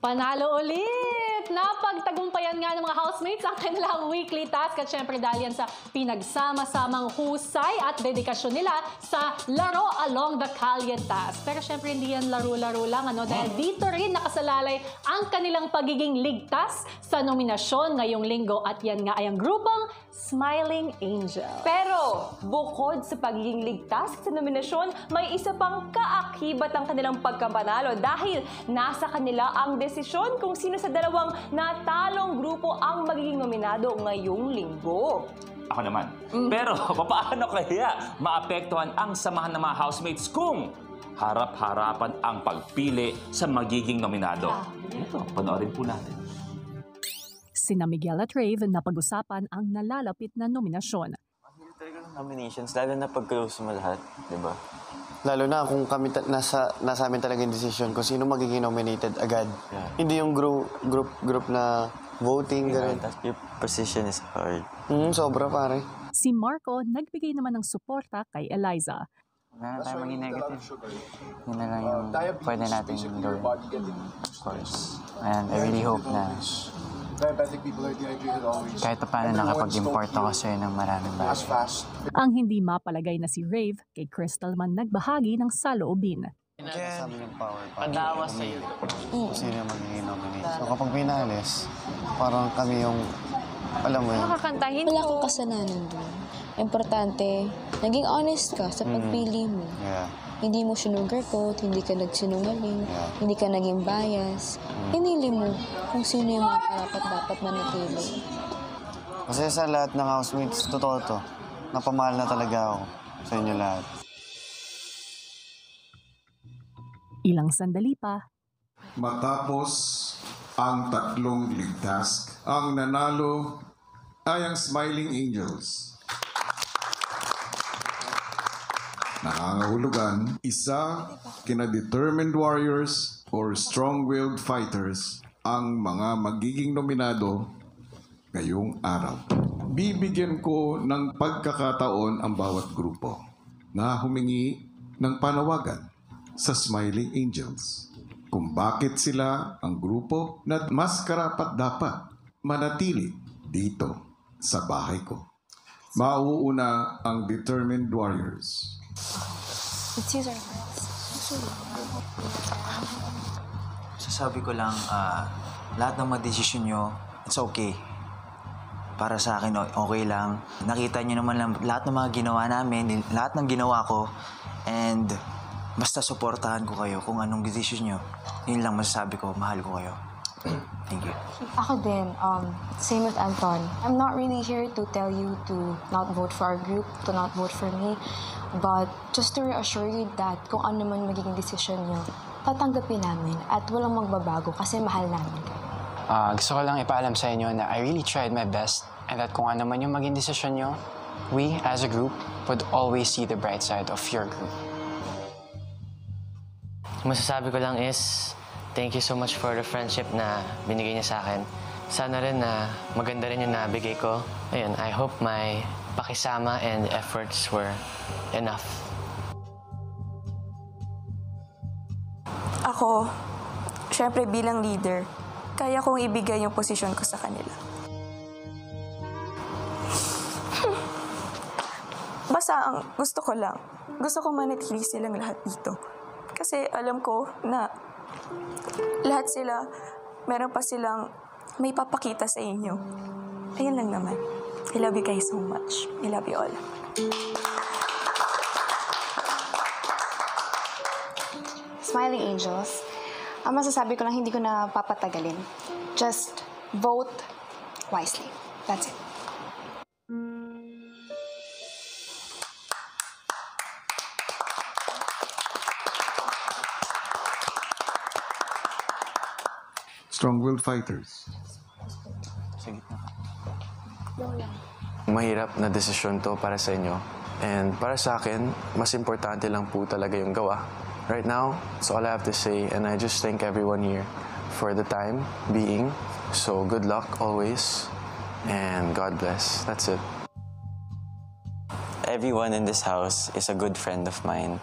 Panalo ulit! Napagtagumpayan nga ng mga housemates ang kanilang weekly task at syempre dahil yan sa pinagsama-samang husay at dedikasyon nila sa laro along the Kalye task. Pero syempre hindi yan laro-laro lang dahil dito rin nakasalalay ang kanilang pagiging ligtas sa nominasyon ngayong linggo at yan nga ay ang grupong Smiling Angel. Pero bukod sa pagiging ligtas sa nominasyon, may isa pang kaakibat ang kanilang pagkapanalo dahil nasa kanila ang desisyon kung sino sa dalawang natalong grupo ang magiging nominado ngayong linggo. Ako naman. Pero paano kaya maapektuhan ang samahan ng mga housemates kung harap-harapan ang pagpili sa magiging nominado? Ito, panoorin po natin. Sina Miguel at Rave na pag-usapan ang nalalapit na nominasyon. Mahirap talaga ng nominations, lalo na pag-close mo lahat, di ba? Lalo na kung kami nasa amin talaga yung decision kung sino magiging nominated agad. Yeah. Hindi yung group na voting, gano'n. Your position is hard. Sobra pare. Si Marco nagbigay naman ng suporta kay Eliza. Wala na tayo maging negative. Yun na lang yung pwede natin gawin. Of course. And I really hope na kahit pa paano nakapag-import ako sa'yo ng maraming bagay. Ang hindi mapalagay na si Rave, kay Crystal man nagbahagi ng saloobin. Kasama yung power pa. Padawa sa'yo. Kung sino yung magiging nominate. So kapag pinalis, parang kami yung, alam mo yun. Makakantahin Wala mo. kang kasalanan doon. Importante, naging honest ka sa pagpili mo. Yeah. Hindi mo sinugarcoat, hindi ka nagsinungaling, hindi ka naging bias. Pinili mo kung sino yung mga karapat-dapat manatili. Kasi sa lahat ng housemates, totoo to. Napamahal na talaga ako sa inyo lahat. Ilang sandali pa, Matapos ang tatlong league task, ang nanalo ay ang Smiling Angels. Nangangahulugan, isa kina Determined Warriors or Strong-Willed Fighters ang mga magiging nominado ngayong araw. Bibigyan ko ng pagkakataon ang bawat grupo na humingi ng panawagan sa Smiling Angels kung bakit sila ang grupo na mas karapat-dapat manatili dito sa bahay ko. Mauuna ang Determined Warriors. Let's use our hearts. Sasabi ko lang, lahat ng mga desisyon nyo, it's okay. Para sa akin, okay lang. Nakita nyo naman lang lahat ng mga ginawa namin, lahat ng ginawa ko, and basta suportahan ko kayo kung anong desisyon nyo. Yun lang masasabi ko, mahal ko kayo. Thank you. Ako din, same with Anton. I'm not really here to tell you to not vote for our group, to not vote for me. But just to reassure you that kung ano man magiging decision nyo, tatanggapin namin at walang magbabago kasi mahal namin kayo. Gusto ko lang ipaalam sa inyo na I really tried my best and that kung ano man yung maging desisyon nyo, we as a group would always see the bright side of your group. Masasabi ko lang is, thank you so much for the friendship na binigay niya sa akin. Sana rin na maganda rin yung nabigay ko. Ayun, I hope my pakisama and efforts were enough. Ako, syempre bilang leader, kaya kong ibigay yung posisyon ko sa kanila. Basta ang gusto ko lang, gusto kong manatili silang lahat dito. Kasi alam ko na lahat sila, meron pa silang may papakita sa inyo. Ayun lang naman. I love you guys so much. I love you all. Smiling Angels, ang masasabi ko lang, hindi ko na papatagalin. Just vote wisely. That's it. Strong-Willed Fighters. Mahirap na desisyon to para sa inyo. And para sa akin, mas importante lang po talaga yung gawa. Right now, that's all I have to say. And I just thank everyone here for the time being. So good luck always. And God bless. That's it. Everyone in this house is a good friend of mine.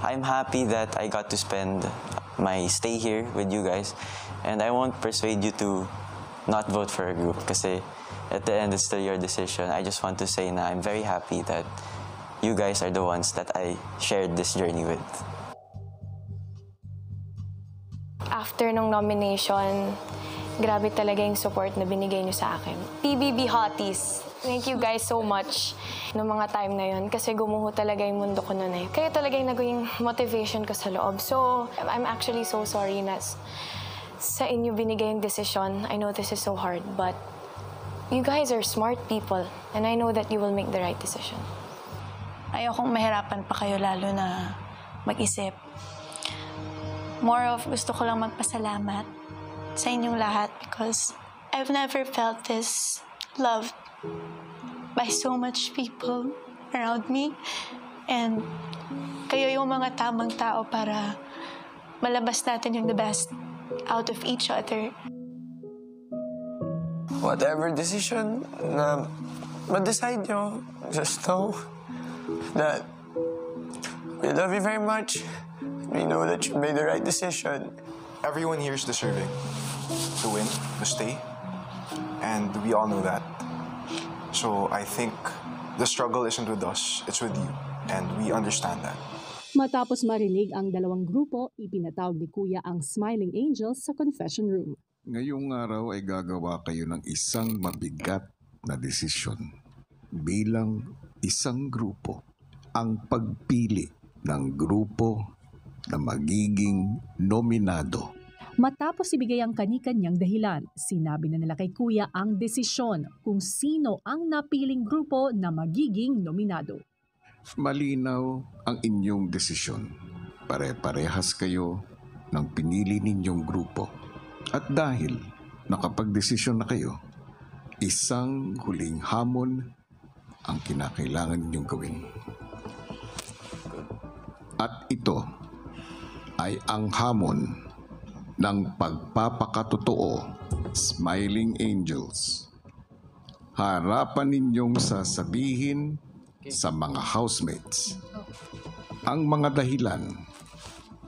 I'm happy that I got to spend my stay here with you guys. And I won't persuade you to not vote for a group kasi at the end, it's still your decision. I just want to say na I'm very happy that you guys are the ones that I shared this journey with. After nung nomination, grabe talaga yung support na binigay niyo sa akin. PBB Hotties, thank you guys so much noong mga time na yun kasi gumuho talaga yung mundo ko noon eh. Kayo talaga yung naging motivation ko sa loob. So, I'm actually so sorry na sa inyo binigay yung decision. I know this is so hard, but you guys are smart people and I know that you will make the right decision. Ayokong mahirapan pa kayo lalo na mag-isip. More of gusto ko lang magpasalamat sa inyong lahat because I've never felt this loved by so much people around me. And kayo yung mga tamang tao para malabas natin yung the best out of each other. Whatever decision na ma-decide nyo, just know that we love you very much. We know that you made the right decision. Everyone here is deserving to win, to stay, and we all know that. So I think the struggle isn't with us, it's with you, and we understand that. Matapos marinig ang dalawang grupo, ipinatawag ni Kuya ang Smiling Angels sa confession room. Ngayong araw ay gagawa kayo ng isang mabigat na desisyon. Bilang isang grupo, ang pagpili ng grupo na magiging nominado. Matapos ibigay ang kani-kanyang dahilan, sinabi na nila kay Kuya ang desisyon kung sino ang napiling grupo na magiging nominado. Malinaw ang inyong desisyon. Pare-parehas kayo ng pinili ninyong grupo. At dahil nakapag-desisyon na kayo, isang huling hamon ang kinakailangan ninyong gawin. At ito ay ang hamon ng pagpapakatotoo, Smiling Angels. Harapan ninyong sasabihin sa mga housemates ang mga dahilan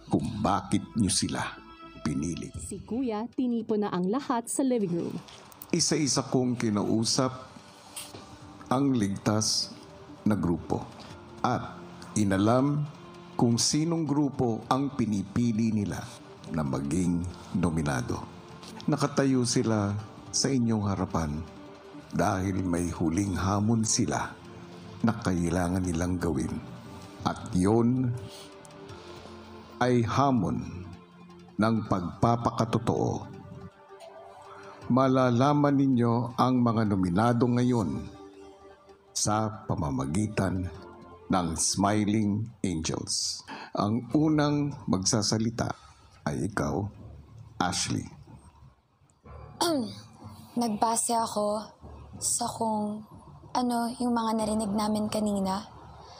kung bakit nyo sila pinili. Si Kuya, tinipo na ang lahat sa living room. Isa-isa kong kinausap ang ligtas na grupo at inalam kung sinong grupo ang pinipili nila na maging nominado. Nakatayo sila sa inyong harapan dahil may huling hamon sila na kailangan nilang gawin. At yon ay hamon ng pagpapakatotoo. Malalaman ninyo ang mga nominado ngayon sa pamamagitan ng Smiling Angels. Ang unang magsasalita ay ikaw, Ashley. Nagbase ako sa kung ano yung mga narinig namin kanina.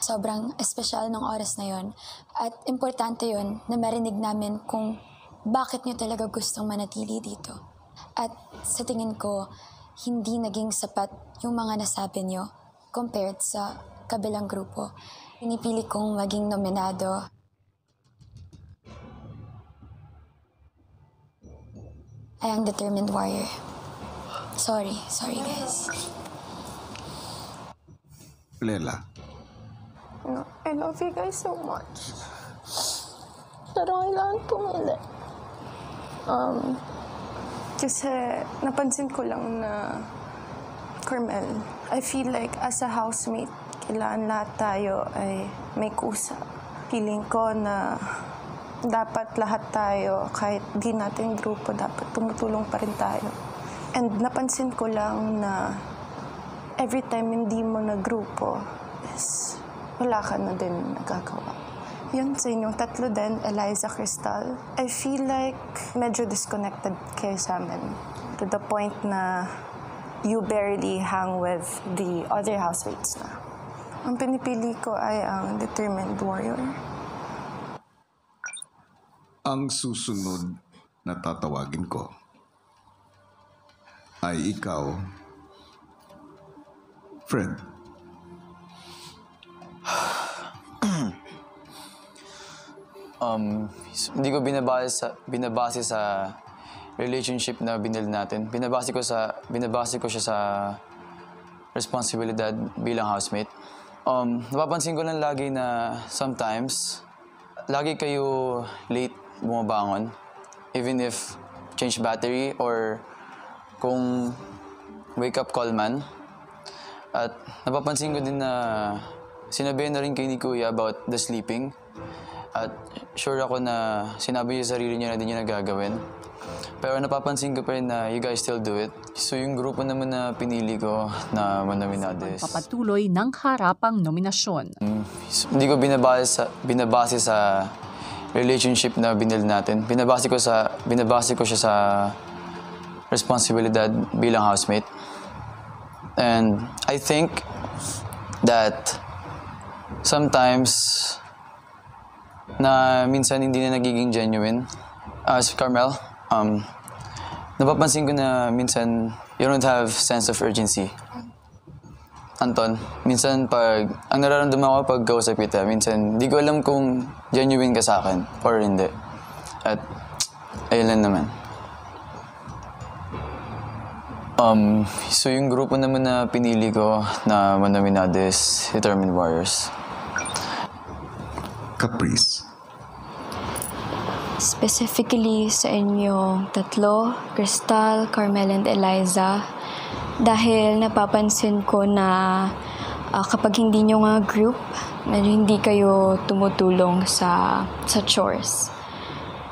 Sobrang espesyal ng oras na yon. At importante yon na marinig namin kung bakit nyo talaga gustong manatili dito. At sa tingin ko, hindi naging sapat yung mga nasabi nyo compared sa kabilang grupo. Pinipili kong maging nominado. I am determined warrior. Sorry guys. Lela. No, I love you guys so much. Pero kailangan pumili. Kasi napansin ko lang na, Carmel, I feel like as a housemate, kailangan lahat tayo ay may kusa. Feeling ko na dapat lahat tayo, kahit di natin grupo, dapat tumutulong pa rin tayo. And napansin ko lang na every time hindi mo na grupo, is wala ka na din nagagawa. Yun sa inyong tatlo din, Eliza, Crystal, I feel like medyo disconnected kayo sa amin. To the point na you barely hang with the other housemates na. Ang pinipili ko ay ang determined warrior. Ang susunod na tatawagin ko ay ikaw, Fred. Hindi ko binabase sa relationship na binil natin. Binabase ko siya sa responsibilidad bilang housemate. Napapansin ko lang lagi na sometimes, lagi kayo late bumabangon. Even if change battery or kung wake up call man. At napapansin ko din na sinabihan na rin kay ni Kuya about the sleeping. At sure ako na sinabi niya sa sarili niya na din niya nagagawin. Pero napapansin ko pa rin na you guys still do it. So yung grupo naman na pinili ko na manominado is... Papatuloy ng harapang nominasyon. Hindi ko binabase sa relationship na binil natin. Binabase ko siya sa responsibilidad bilang housemate. And I think that sometimes na minsan hindi na nagiging genuine. As Carmel, napapansin ko na minsan you don't have sense of urgency. Anton, minsan ang nararamdaman ko pag kausap kita, minsan di ko alam kung genuine ka sa akin or hindi. At ayun lang naman. So yung grupo naman na pinili ko na manominado is Determined Warriors. Caprice. Specifically sa inyong tatlo, Crystal, Carmel, and Eliza, dahil napapansin ko na kapag hindi nyo nga group, medyo hindi kayo tumutulong sa chores.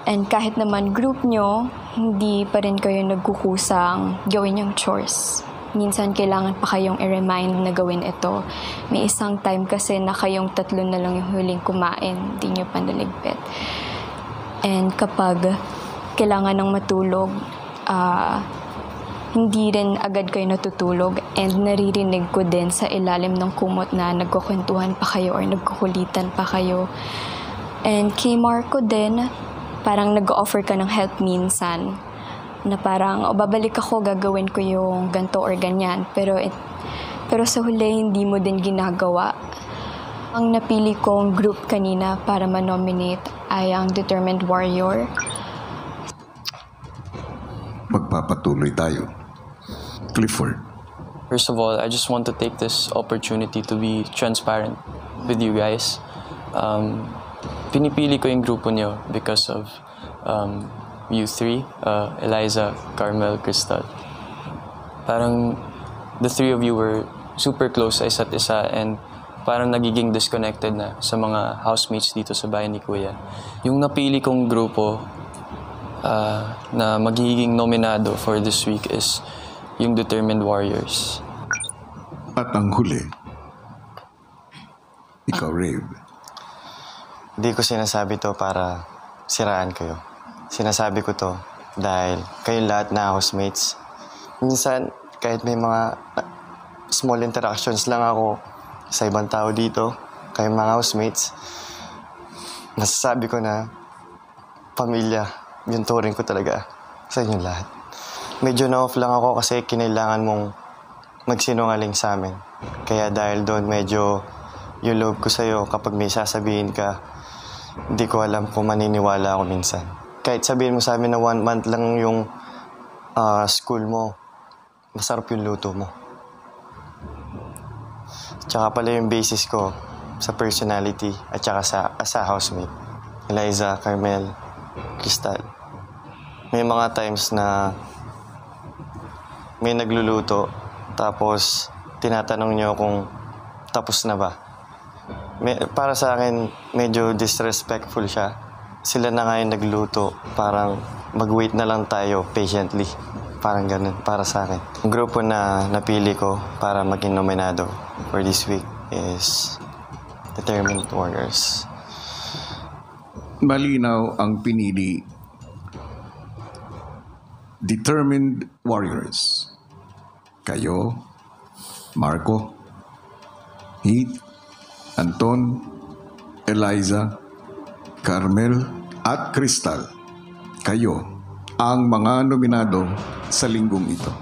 And kahit naman group nyo, hindi pa rin kayo nagkukusang gawin yung chores. Minsan kailangan pa kayong i-remind na gawin ito. May isang time kasi na kayong tatlo na lang yung huling kumain, hindi nyo pa naligpit. And kapag kailangan ng matulog, hindi rin agad kayo natutulog. And naririnig ko din sa ilalim ng kumot na nagkukwentuhan pa kayo or nagkukulitan pa kayo. And kay Marco din, parang nag-offer ka ng help minsan. Na parang, babalik ako, gagawin ko yung ganto or ganyan. Pero sa huli, hindi mo din ginagawa. Ang napili kong group kanina para ma-nominate ay ang Determined Warrior. Magpapatuloy tayo. Clifford. First of all, I just want to take this opportunity to be transparent with you guys. Pinipili ko yung grupo niyo because of you three, Eliza, Carmel, Crystal. Parang the three of you were super close sa isa't isa and parang nagiging disconnected na sa mga housemates dito sa bahay ni Kuya. Yung napili kong grupo na magiging nominado for this week is yung Determined Warriors. At ang huli, ikaw, Rave. Hindi ko sinasabi to para siraan kayo. Sinasabi ko to dahil kayo lahat na housemates. Minsan, kahit may mga small interactions lang ako sa ibang tao dito, kayong mga housemates, nasasabi ko na pamilya, yung turing ko talaga sa inyo lahat. Medyo na-off lang ako kasi kinailangan mong magsinungaling sa amin. Kaya dahil doon medyo yung loob ko sa'yo kapag may sasabihin ka, hindi ko alam kung maniniwala ako minsan. Kahit sabihin mo sa amin na 1 month lang yung school mo, masarap yung luto mo. Tsaka pala yung basis ko sa personality at tsaka sa housemate. Eliza, Carmel, Crystal. May mga times na may nagluluto tapos tinatanong niyo kung tapos na ba. Para sa akin, medyo disrespectful siya. Sila na nga yung nagluto. Parang mag-wait na lang tayo patiently. Parang ganun, para sa akin. Ang grupo na napili ko para maging nominado for this week is Determined Warriors. Malinaw ang pinili. Determined Warriors. Kayo, Marco, Heath, Anton, Eliza, Carmel, at Crystal. Kayo ang mga nominado sa linggong ito.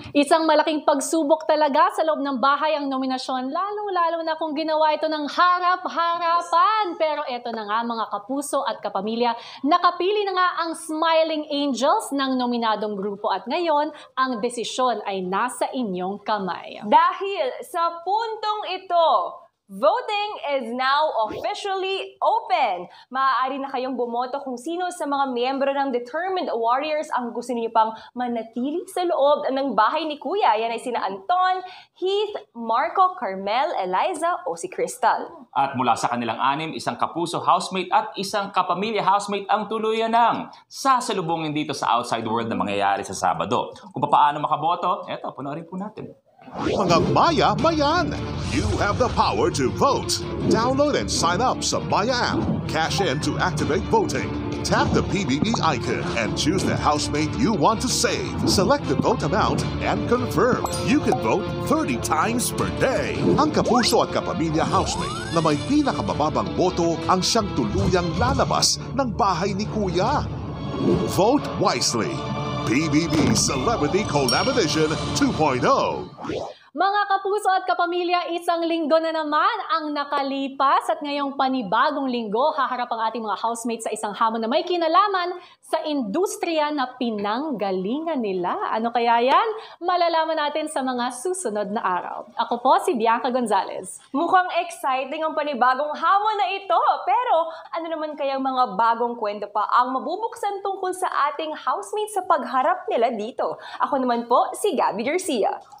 Isang malaking pagsubok talaga sa loob ng bahay ang nominasyon, lalong-lalo na kung ginawa ito ng harap-harapan. Pero eto na nga mga kapuso at kapamilya, nakapili na nga ang Smiling Angels ng nominadong grupo at ngayon, ang desisyon ay nasa inyong kamay. Dahil sa puntong ito, voting is now officially open. Maaari na kayong bumoto kung sino sa mga miyembro ng Determined Warriors ang gusto niyo pang manatili sa loob ng bahay ni Kuya. Yan ay sina Anton, Heath, Marco, Carmel, Eliza o si Crystal. At mula sa kanilang anim, isang kapuso housemate at isang kapamilya housemate ang tuluyan ng sasalubungin dito sa outside world na mangyayari sa Sabado. Kung paano makaboto, eto, panoorin po natin. Mga maya-mayan, you have the power to vote. Download and sign up sa Maya app. Cash in to activate voting. Tap the PBB icon and choose the housemate you want to save. Select the vote amount and confirm. You can vote 30 times per day. Ang kapuso at kapamilya housemate na may pinakamababang boto ang siyang tuluyang lalabas ng bahay ni Kuya. Vote wisely. PBB Celebrity Collab Edition 2.0. Mga kapuso at kapamilya, isang linggo na naman ang nakalipas at ngayong panibagong linggo, haharap ang ating mga housemates sa isang hamon na may kinalaman sa industriya na pinanggalingan nila. Ano kaya yan? Malalaman natin sa mga susunod na araw. Ako po si Bianca Gonzalez. Mukhang exciting ang panibagong hamon na ito. Pero ano naman kayang mga bagong kwento pa ang mabubuksan tungkol sa ating housemates sa pagharap nila dito? Ako naman po si Gabby Garcia.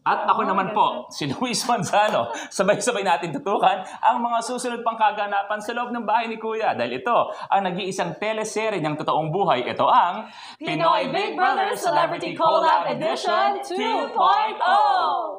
At ako naman po, si Luis Manzano. Sabay-sabay natin tutukan ang mga susunod pang kaganapan sa loob ng bahay ni Kuya. Dahil ito ang nag-iisang teleserye ng totoong buhay. Ito ang Pinoy Big Brother Celebrity Collab Edition 2.0!